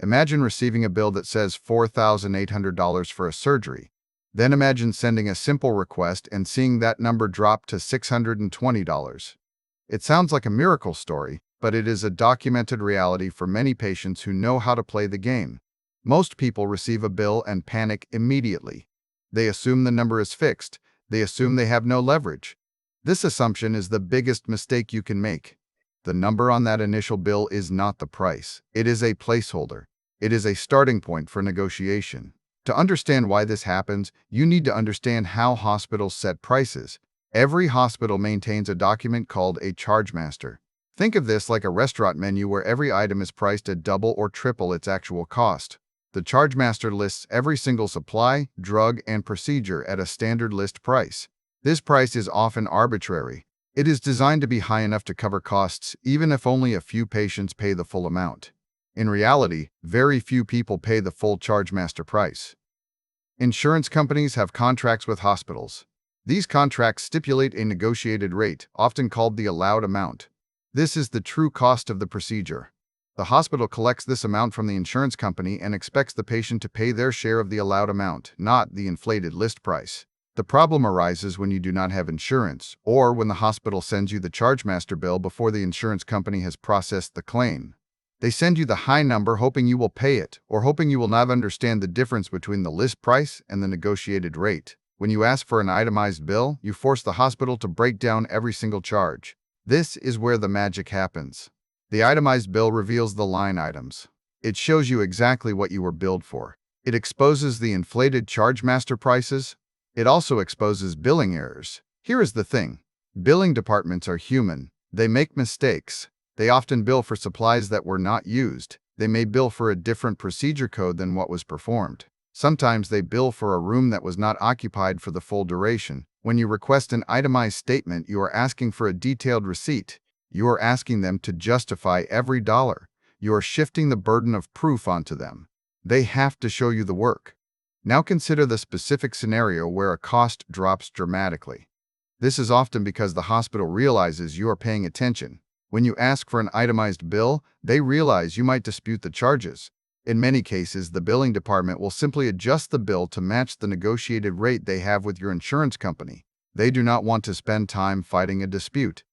Imagine receiving a bill that says $4,800 for a surgery. Then imagine sending a simple request and seeing that number drop to $620. It sounds like a miracle story, but it is a documented reality for many patients who know how to play the game. Most people receive a bill and panic immediately. They assume the number is fixed. They assume they have no leverage. This assumption is the biggest mistake you can make. The number on that initial bill is not the price. It is a placeholder. It is a starting point for negotiation. To understand why this happens, you need to understand how hospitals set prices. Every hospital maintains a document called a chargemaster. Think of this like a restaurant menu where every item is priced at double or triple its actual cost. The chargemaster lists every single supply, drug, and procedure at a standard list price. This price is often arbitrary. It is designed to be high enough to cover costs, even if only a few patients pay the full amount. In reality, very few people pay the full chargemaster price. Insurance companies have contracts with hospitals. These contracts stipulate a negotiated rate, often called the allowed amount. This is the true cost of the procedure. The hospital collects this amount from the insurance company and expects the patient to pay their share of the allowed amount, not the inflated list price. The problem arises when you do not have insurance, or when the hospital sends you the chargemaster bill before the insurance company has processed the claim. They send you the high number hoping you will pay it, or hoping you will not understand the difference between the list price and the negotiated rate. When you ask for an itemized bill, you force the hospital to break down every single charge. This is where the magic happens. The itemized bill reveals the line items. It shows you exactly what you were billed for. It exposes the inflated chargemaster prices. It also exposes billing errors. Here is the thing. Billing departments are human. They make mistakes. They often bill for supplies that were not used. They may bill for a different procedure code than what was performed. Sometimes they bill for a room that was not occupied for the full duration. When you request an itemized statement, you are asking for a detailed receipt. You are asking them to justify every dollar. You are shifting the burden of proof onto them. They have to show you the work. Now consider the specific scenario where a cost drops dramatically. This is often because the hospital realizes you are paying attention. When you ask for an itemized bill, they realize you might dispute the charges. In many cases, the billing department will simply adjust the bill to match the negotiated rate they have with your insurance company. They do not want to spend time fighting a dispute.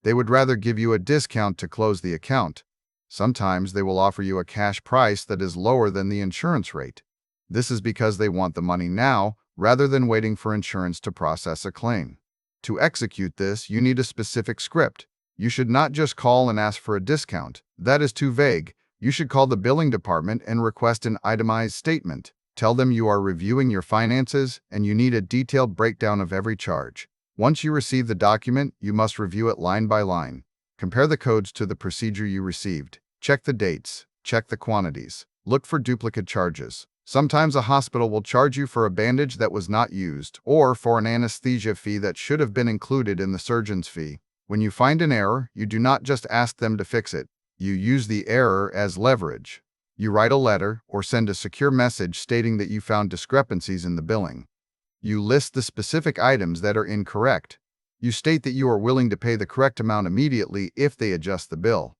They would rather give you a discount to close the account. Sometimes they will offer you a cash price that is lower than the insurance rate. This is because they want the money now, rather than waiting for insurance to process a claim. To execute this, you need a specific script. You should not just call and ask for a discount. That is too vague. You should call the billing department and request an itemized statement. Tell them you are reviewing your finances and you need a detailed breakdown of every charge. Once you receive the document, you must review it line by line. Compare the codes to the procedure you received. Check the dates. Check the quantities. Look for duplicate charges. Sometimes a hospital will charge you for a bandage that was not used, or for an anesthesia fee that should have been included in the surgeon's fee. When you find an error, you do not just ask them to fix it. You use the error as leverage. You write a letter or send a secure message stating that you found discrepancies in the billing. You list the specific items that are incorrect. You state that you are willing to pay the correct amount immediately if they adjust the bill.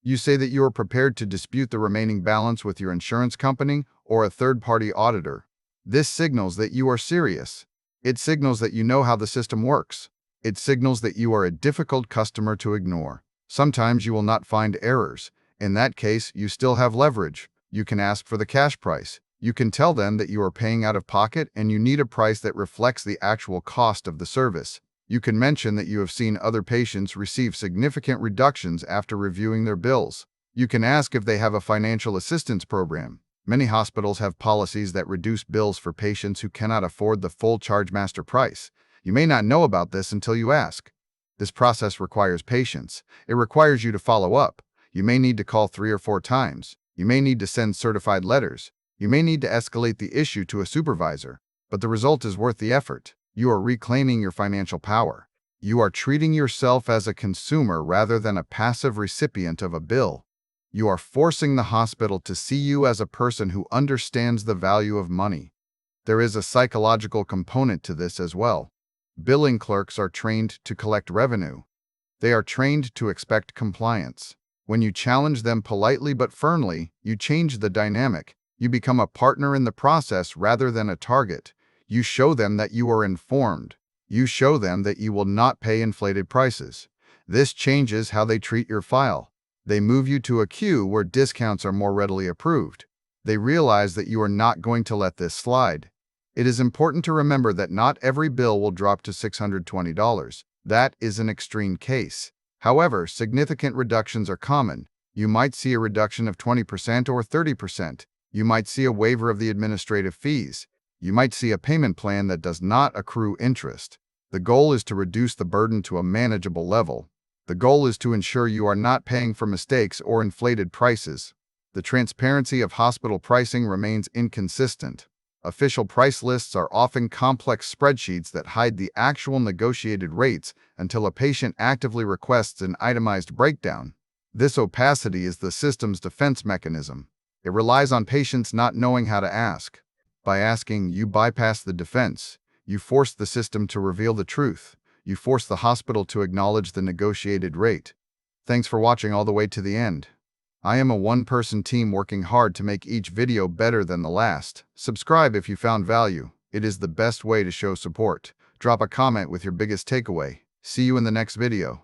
You say that you are prepared to dispute the remaining balance with your insurance company or a third-party auditor. This signals that you are serious. It signals that you know how the system works. It signals that you are a difficult customer to ignore. Sometimes you will not find errors. In that case, you still have leverage. You can ask for the cash price. You can tell them that you are paying out of pocket and you need a price that reflects the actual cost of the service. You can mention that you have seen other patients receive significant reductions after reviewing their bills. You can ask if they have a financial assistance program. Many hospitals have policies that reduce bills for patients who cannot afford the full chargemaster price. You may not know about this until you ask. This process requires patience. It requires you to follow up. You may need to call 3 or 4 times. You may need to send certified letters. You may need to escalate the issue to a supervisor. But the result is worth the effort. You are reclaiming your financial power. You are treating yourself as a consumer rather than a passive recipient of a bill. You are forcing the hospital to see you as a person who understands the value of money. There is a psychological component to this as well. Billing clerks are trained to collect revenue. They are trained to expect compliance. When you challenge them politely but firmly, you change the dynamic. You become a partner in the process rather than a target. You show them that you are informed. You show them that you will not pay inflated prices. This changes how they treat your file. They move you to a queue where discounts are more readily approved. They realize that you are not going to let this slide. It is important to remember that not every bill will drop to $620. That is an extreme case. However, significant reductions are common. You might see a reduction of 20% or 30%. You might see a waiver of the administrative fees. You might see a payment plan that does not accrue interest. The goal is to reduce the burden to a manageable level. The goal is to ensure you are not paying for mistakes or inflated prices. The transparency of hospital pricing remains inconsistent. Official price lists are often complex spreadsheets that hide the actual negotiated rates until a patient actively requests an itemized breakdown. This opacity is the system's defense mechanism. It relies on patients not knowing how to ask. By asking, you bypass the defense. You force the system to reveal the truth. You force the hospital to acknowledge the negotiated rate. Thanks for watching all the way to the end. I am a one-person team working hard to make each video better than the last. Subscribe if you found value. It is the best way to show support. Drop a comment with your biggest takeaway. See you in the next video.